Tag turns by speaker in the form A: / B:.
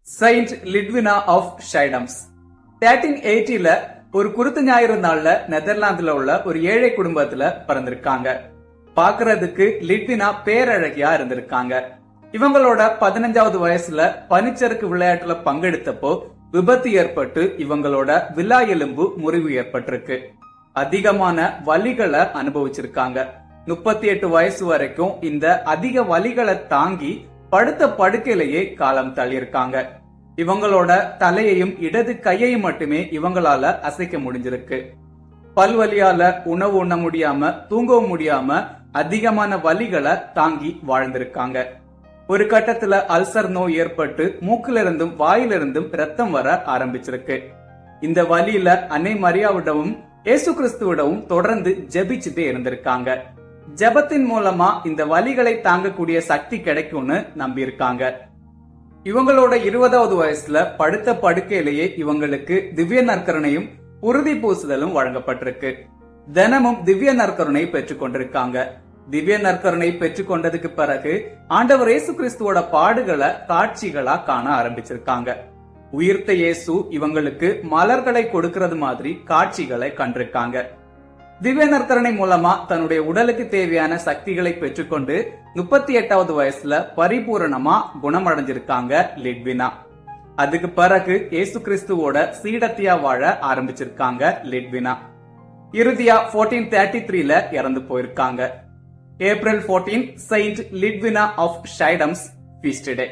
A: Saint Lidwina of ஷைடம்ஸ் 1380ல ஒரு குருத்து ஞாயிறு நாள்ல நெதர்லாந்துல உள்ள ஒரு ஏழை குடும்பத்துல பிறந்திருக்காங்க. பாக்குறதுக்கு லிட்வினா பேரழகியா இருந்திருக்காங்க. இவங்களோட 15வது வயசுல பனிச்சறுக்கு விளையாட்டுல பங்கெடுத்தப்போ விபத்து ஏற்பட்டு இவங்களோட விலா எலும்பு முறிவு ஏற்பட்டிருக்கு. அதிகமான வலிகளை அனுபவிச்சிருக்காங்க. 38 வயசு வரைக்கும் இந்த அதிக வலிகளை தாங்கி படுத்த படுக்கையிலேயே காலம் தள்ளியிருக்காங்க. இவங்களோட தலையையும் இடது கையையும் மட்டுமே இவங்களால அசைக்க முடிஞ்சிருக்கு. பல்வலியால உணவு உண்ண முடியாம தூங்கவும் முடியாம அதிகமான வலிகளை தாங்கி வாழ்ந்திருக்காங்க. ஒரு கட்டத்துல அல்சர் நோய் ஏற்பட்டு மூக்குல இருந்தும் வாயிலிருந்தும் ரத்தம் வர ஆரம்பிச்சிருக்கு. இந்த வலியில அன்னை மரியாவிடவும் இயேசு கிறிஸ்துவிடவும் தொடர்ந்து ஜெபிச்சுட்டே இருந்திருக்காங்க. ஜெபத்தின் மூலமா இந்த வலிகளை தாங்கக்கூடிய சக்தி கிடைக்கும்னு நம்பி இருக்காங்க. இவங்களோட 20வது வயசுல படுத்த படுக்கையிலேயே இவங்களுக்கு திவ்ய நற்கருணையும் உறுதி பூசுதலும் வழங்கப்பட்டிருக்கு. தினமும் திவ்ய நற்கருணை பெற்றுக் கொண்டிருக்காங்க. திவ்ய நற்கருணை பெற்றுக் கொண்டதுக்கு பிறகு ஆண்டவர் இயேசு கிறிஸ்துவோட பாடுகளை காட்சிகளா காண ஆரம்பிச்சிருக்காங்க. உயிர்த்த இயேசு இவங்களுக்கு மலர்களை கொடுக்கிறது மாதிரி காட்சிகளை கண்டிருக்காங்க. திவ்ய நற்கருணை மூலமா தன்னுடைய உடலுக்கு தேவையான சக்திகளை பெற்றுக்கொண்டு 38வது வயசுல பரிபூரணமா குணமடைஞ்சிருக்காங்க லிட்வினா. அதுக்கு பிறகு இயேசு கிறிஸ்துவோட சீடத்தியா வாழ ஆரம்பிச்சிருக்காங்க லிட்வினா. இறுதியா 1433ல இறந்து போயிருக்காங்க. April 14 Saint Lidwina of Schiedam's feast day.